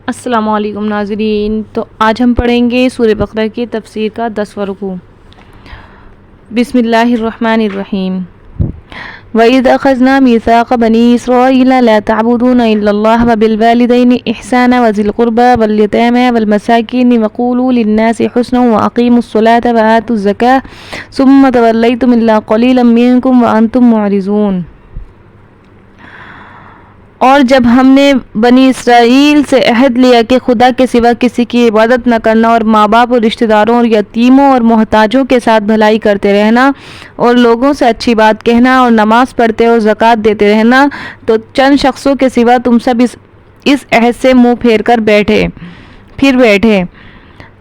السلام علیکم ناظرین، تو آج ہم پڑھیں گے سورہ بقرہ کی تفسیر کا 10واں رکوع۔ بسم اللہ الرحمن الرحیم۔ وَإِذْ أَخَذْنَا مِيثَاقَ بَنِي إِسْرَائِيلَ لَا تَعْبُدُونَ إِلَّا اللَّهَ وَبِالْوَالِدَيْنِ إِحْسَانًا وَذِي الْقُرْبَى وَالْيَتَامَى وَالْمَسَاكِينِ وَقُولُوا لِلنَّاسِ حُسْنًا وَأَقِيمُوا الصَّلَاةَ وَآتُوا الزَّكَاةَ ثُمَّ تَوَلَّيْتُمْ إِلَّا قَلِيلًا مِّنكُمْ وَأَنتُم مُّعْرِضُونَ۔ اور جب ہم نے بنی اسرائیل سے عہد لیا کہ خدا کے سوا کسی کی عبادت نہ کرنا، اور ماں باپ اور رشتہ داروں اور یتیموں اور محتاجوں کے ساتھ بھلائی کرتے رہنا، اور لوگوں سے اچھی بات کہنا، اور نماز پڑھتے اور زکوٰۃ دیتے رہنا، تو چند شخصوں کے سوا تم سب اس عہد سے منہ پھیر کر بیٹھے۔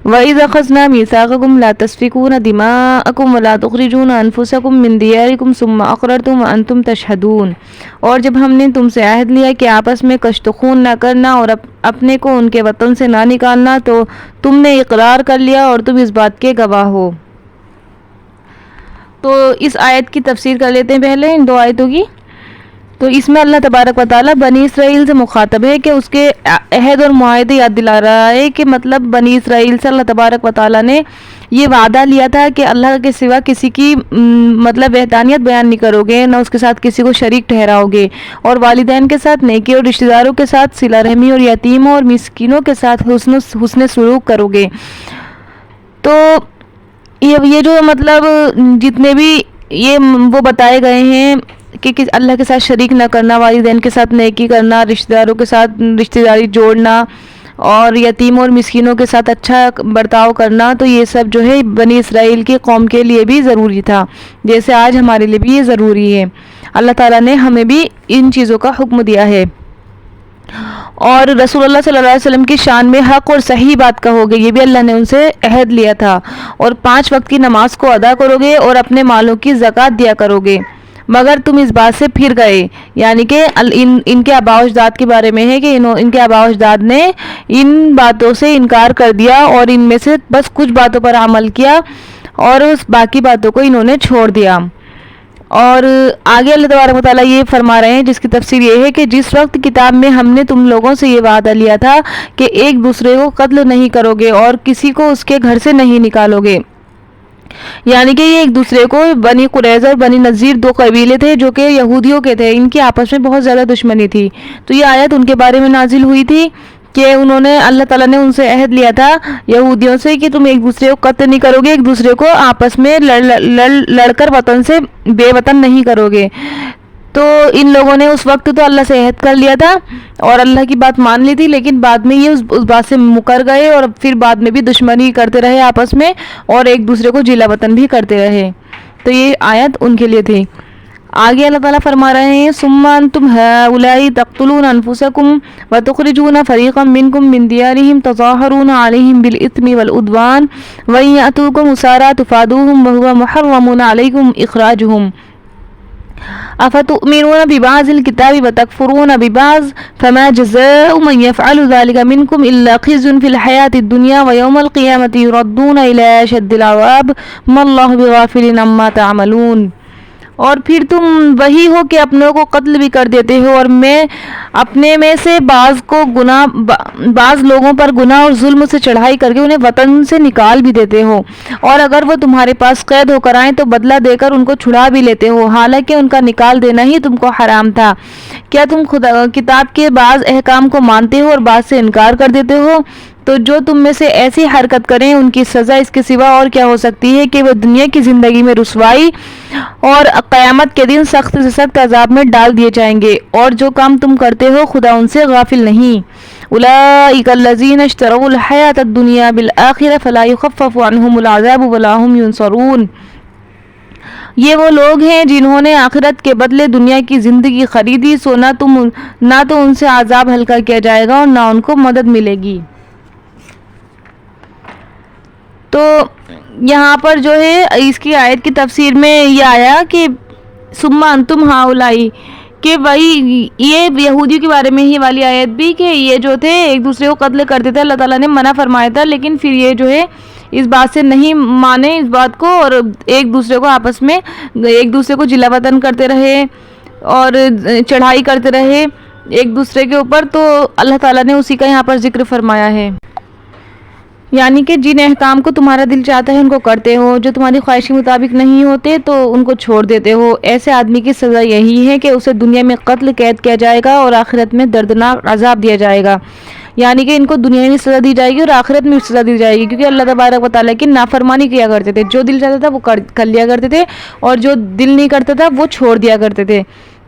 وَإِذْ أَخَذْنَا مِيثَاقَكُمْ لَا تَسْفِكُونَ دِمَاءَكُمْ وَلَا تُخْرِجُونَ أَنفُسَكُمْ مِنْ دِيَارِكُمْ ثُمَّ أَقْرَرْتُمْ وَأَنْتُمْ تَشْهَدُونَ۔ اور جب ہم نے تم سے عہد لیا کہ آپس میں کشت خون نہ کرنا اور اپنے کو ان کے وطن سے نہ نکالنا، تو تم نے اقرار کر لیا اور تم اس بات کے گواہ ہو۔ تو اس آیت کی تفسیر کر لیتے ہیں پہلے ان دو آیتوں کی۔ تو اس میں اللہ تبارک و تعالیٰ بنی اسرائیل سے مخاطب ہے کہ اس کے عہد اور معاہدے یاد دلا رہا ہے کہ مطلب بنی اسرائیل سے اللہ تبارک و تعالیٰ نے یہ وعدہ لیا تھا کہ اللہ کے سوا کسی کی مطلب وحدانیت بیان نہیں کرو گے، نہ اس کے ساتھ کسی کو شریک ٹھہراؤ گے، اور والدین کے ساتھ نیکی اور رشتہ داروں کے ساتھ صلہ رحمی اور یتیموں اور مسکینوں کے ساتھ حسن سلوک کرو گے۔ تو یہ جو مطلب جتنے بھی یہ وہ بتائے گئے ہیں کہ اللہ کے ساتھ شریک نہ کرنا، والدین کے ساتھ نیکی کرنا، رشتہ داروں کے ساتھ رشتہ داری جوڑنا، اور یتیموں اور مسکینوں کے ساتھ اچھا برتاؤ کرنا، تو یہ سب جو ہے بنی اسرائیل کی قوم کے لیے بھی ضروری تھا، جیسے آج ہمارے لیے بھی یہ ضروری ہے۔ اللہ تعالیٰ نے ہمیں بھی ان چیزوں کا حکم دیا ہے۔ اور رسول اللہ صلی اللہ علیہ وسلم کی شان میں حق اور صحیح بات کہو گے، یہ بھی اللہ نے ان سے عہد لیا تھا، اور 5 وقت کی نماز کو ادا کرو گے اور اپنے مالوں کی زکوٰۃ دیا کرو گے، مگر تم اس بات سے پھر گئے، یعنی کہ ان کے آباء و اجداد کے بارے میں ہے کہ ان کے آباء و اجداد نے ان باتوں سے انکار کر دیا اور ان میں سے بس کچھ باتوں پر عمل کیا اور اس باقی باتوں کو انہوں نے چھوڑ دیا۔ اور آگے اللہ تبارک و تعالیٰ یہ فرما رہے ہیں، جس کی تفسیر یہ ہے کہ جس وقت کتاب میں ہم نے تم لوگوں سے یہ وعدہ لیا تھا کہ ایک دوسرے کو قتل نہیں کرو گے اور کسی کو اس کے گھر سے نہیں نکالو گے، یعنی کہ یہ ایک دوسرے کو بنی قریظہ اور بنی نذیر 2 قبیلے تھے جو کہ یہودیوں کے تھے، ان کی آپس میں بہت زیادہ دشمنی تھی، تو یہ آیت ان کے بارے میں نازل ہوئی تھی کہ اللہ تعالیٰ نے ان سے عہد لیا تھا یہودیوں سے کہ تم ایک دوسرے کو قتل نہیں کرو گے، ایک دوسرے کو آپس میں لڑ کر وطن سے بے وطن نہیں کرو گے۔ تو ان لوگوں نے اس وقت تو اللہ سے عہد کر لیا تھا اور اللہ کی بات مان لی تھی، لیکن بعد میں یہ اس بات سے مکر گئے اور پھر بعد میں بھی دشمنی کرتے رہے آپس میں اور ایک دوسرے کو جلا وطن بھی کرتے رہے، تو یہ آیت ان کے لیے تھی۔ آگے اللہ تعالیٰ فرما رہے ہیں ثم انتم هؤلاء تقتلون انفسكم وتخرجون فريقا منكم من ديارهم تظاهرون عليهم بالاثم والعدوان وان ياتوكم اسارى تفادوهم وهو محرم عليكم اخراجهم افتؤمنون ببعض الكتاب وتكفرون ببعض فما جزاء من يفعل ذلك منكم الا خزي في الحياة الدنيا ويوم القيامة يردون الى اشد العذاب ما الله بغافل عما تعملون۔ اور پھر تم وہی ہو کہ اپنوں کو قتل بھی کر دیتے ہو، اور میں اپنے میں سے بعض لوگوں پر گناہ اور ظلم سے چڑھائی کر کے انہیں وطن سے نکال بھی دیتے ہو، اور اگر وہ تمہارے پاس قید ہو کر آئیں تو بدلہ دے کر ان کو چھڑا بھی لیتے ہو، حالانکہ ان کا نکال دینا ہی تم کو حرام تھا۔ کیا تم کتاب کے بعض احکام کو مانتے ہو اور بعض سے انکار کر دیتے ہو؟ تو جو تم میں سے ایسی حرکت کریں ان کی سزا اس کے سوا اور کیا ہو سکتی ہے کہ وہ دنیا کی زندگی میں رسوائی اور قیامت کے دن سخت سے سخت عذاب میں ڈال دیے جائیں گے، اور جو کام تم کرتے ہو خدا ان سے غافل نہیں۔ اولئک الذین اشتروا الحیاۃ الدنیا بالآخرہ فلا یخفف عنہم العذاب ولا هم ینصرون۔ یہ وہ لوگ ہیں جنہوں نے آخرت کے بدلے دنیا کی زندگی خریدی، سو نہ تو ان سے عذاب ہلکا کیا جائے گا اور نہ ان کو مدد ملے گی۔ تو یہاں پر جو ہے اس کی آیت کی تفسیر میں یہ آیا کہ ثم انتم ہؤلاء، کہ وہی یہ یہودیوں کے بارے میں ہی والی آیت بھی کہ یہ جو تھے ایک دوسرے کو قتل کرتے تھے، اللہ تعالیٰ نے منع فرمایا تھا، لیکن پھر یہ جو ہے اس بات سے نہیں مانے اس بات کو اور ایک دوسرے کو آپس میں ایک دوسرے کو جلا وطن کرتے رہے اور چڑھائی کرتے رہے، ایک دوسرے کے اوپر، تو اللہ تعالیٰ نے اسی کا یہاں پر ذکر فرمایا ہے، یعنی کہ جن احکام کو تمہارا دل چاہتا ہے ان کو کرتے ہو، جو تمہاری خواہش کے مطابق نہیں ہوتے تو ان کو چھوڑ دیتے ہو، ایسے آدمی کی سزا یہی ہے کہ اسے دنیا میں قتل قید کیا جائے گا اور آخرت میں دردناک عذاب دیا جائے گا، یعنی کہ ان کو دنیا میں سزا دی جائے گی اور آخرت میں سزا دی جائے گی، کیونکہ اللہ تبارک و تعالیٰ کی نافرمانی کیا کرتے تھے، جو دل چاہتا تھا وہ کر لیا کرتے تھے اور جو دل نہیں کرتا تھا وہ چھوڑ دیا کرتے تھے۔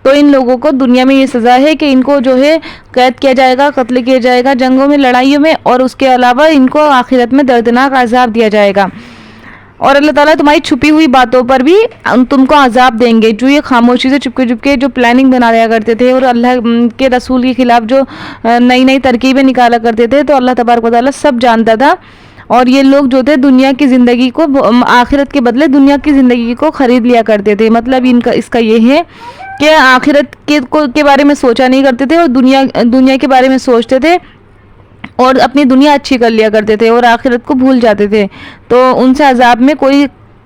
تو ان لوگوں کو دنیا میں یہ سزا ہے کہ ان کو جو ہے قید کیا جائے گا، قتل کیا جائے گا جنگوں میں، لڑائیوں میں، اور اس کے علاوہ ان کو آخرت میں دردناک عذاب دیا جائے گا۔ اور اللہ تعالیٰ تمہاری چھپی ہوئی باتوں پر بھی تم کو عذاب دیں گے، جو یہ خاموشی سے چپکے چپکے جو پلاننگ بنا لیا کرتے تھے اور اللہ کے رسول کے خلاف جو نئی نئی ترکیبیں نکالا کرتے تھے، تو اللہ تبارک و تعالیٰ سب جانتا تھا، اور یہ لوگ جو تھے دنیا کی زندگی کو آخرت کے بدلے دنیا کی زندگی کو خرید لیا کرتے تھے۔ مطلب اس کا یہ ہے کہ آخرت کے بارے میں سوچا نہیں کرتے تھے اور دنیا کے بارے میں سوچتے تھے اور اپنی دنیا اچھی کر لیا کرتے تھے اور آخرت کو بھول جاتے تھے، تو ان سے عذاب میں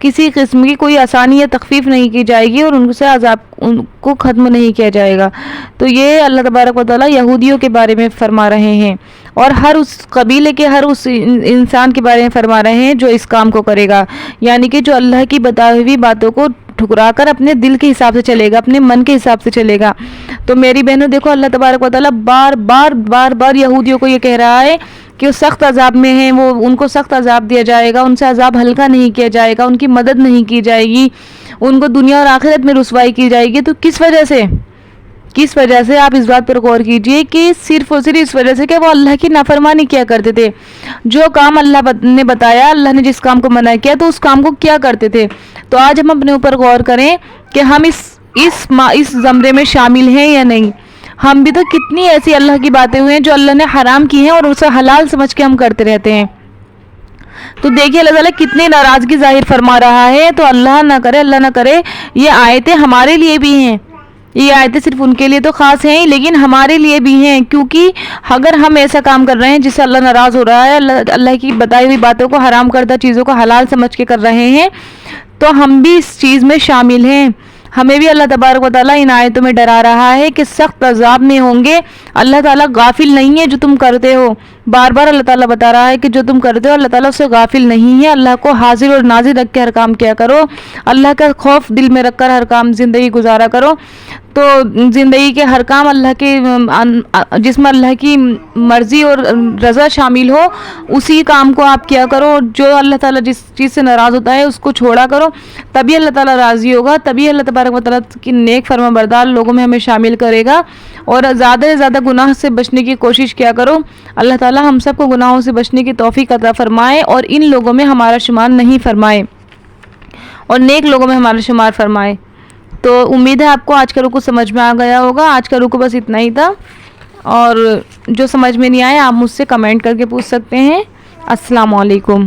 کسی قسم کی کوئی آسانی یا تخفیف نہیں کی جائے گی اور ان سے عذاب ان کو ختم نہیں کیا جائے گا۔ تو یہ اللہ تبارک و تعالیٰ یہودیوں کے بارے میں فرما رہے ہیں اور ہر اس قبیلے کے ہر اس انسان کے بارے میں فرما رہے ہیں جو اس کام کو کرے گا، یعنی کہ جو اللہ کی بتائی ہوئی باتوں کو ٹھکرا کر اپنے دل کے حساب سے چلے گا، اپنے من کے حساب سے چلے گا۔ تو میری بہنوں دیکھو، اللہ تبارک و تعالیٰ بار بار یہودیوں کو یہ کہہ رہا ہے کہ وہ سخت عذاب میں ہیں، وہ ان کو سخت عذاب دیا جائے گا، ان سے عذاب ہلکا نہیں کیا جائے گا، ان کی مدد نہیں کی جائے گی، ان کو دنیا اور آخرت میں رسوائی کی جائے گی۔ تو کس وجہ سے آپ اس بات پر غور کیجئے کہ صرف اور صرف اس وجہ سے کہ وہ اللہ کی نافرمانی کیا کرتے تھے، جو کام اللہ نے بتایا، اللہ نے جس کام کو منع کیا تو اس کام کو کیا کرتے تھے۔ تو آج ہم اپنے اوپر غور کریں کہ ہم اس زمرے میں شامل ہیں یا نہیں۔ ہم بھی تو کتنی ایسی اللہ کی باتیں ہوئی ہیں جو اللہ نے حرام کی ہیں اور اسے حلال سمجھ کے ہم کرتے رہتے ہیں۔ تو دیکھیے اللہ تعالیٰ کتنی ناراضگی ظاہر فرما رہا ہے۔ تو اللہ نہ کرے یہ آیتیں ہمارے لیے بھی ہیں، یہ آیتیں صرف ان کے لیے تو خاص ہیں لیکن ہمارے لیے بھی ہیں، کیونکہ اگر ہم ایسا کام کر رہے ہیں جس سے اللہ ناراض ہو رہا ہے، اللہ کی بتائی ہوئی باتوں کو، حرام کردہ چیزوں کو حلال سمجھ کے کر رہے ہیں، تو ہم بھی اس چیز میں شامل ہیں۔ ہمیں بھی اللہ تبارک و تعالیٰ ان آیتوں میں ڈرا رہا ہے کہ سخت عذاب میں ہوں گے۔ اللہ تعالیٰ غافل نہیں ہے جو تم کرتے ہو، بار بار اللہ تعالیٰ بتا رہا ہے کہ جو تم کرتے ہو اللہ تعالیٰ اس سے غافل نہیں ہے۔ اللہ کو حاضر اور ناظر رکھ کے ہر کام کیا کرو، اللہ کا خوف دل میں رکھ کر ہر کام زندگی گزارا کرو، تو زندگی کے ہر کام اللہ کے جس میں اللہ کی مرضی اور رضا شامل ہو اسی کام کو آپ کیا کرو، جو اللہ تعالیٰ جس چیز سے ناراض ہوتا ہے اس کو چھوڑا کرو، تبھی اللہ تعالیٰ راضی ہوگا، تبھی اللہ تبارک و تعالیٰ کی نیک فرما بردار لوگوں میں ہمیں شامل کرے گا۔ اور زیادہ سے زیادہ گناہ سے بچنے کی کوشش کیا کرو۔ اللہ تعالیٰ ہم سب کو گناہوں سے بچنے کی توفیق عطا فرمائے اور ان لوگوں میں ہمارا شمار نہیں فرمائے اور نیک لوگوں میں ہمارا شمار فرمائے۔ تو امید ہے آپ کو آج کا رکوع سمجھ میں آ گیا ہوگا۔ آج کا رکوع بس اتنا ہی تھا، اور جو سمجھ میں نہیں آیا آپ مجھ سے کمنٹ کر کے پوچھ سکتے ہیں۔ السلام علیکم۔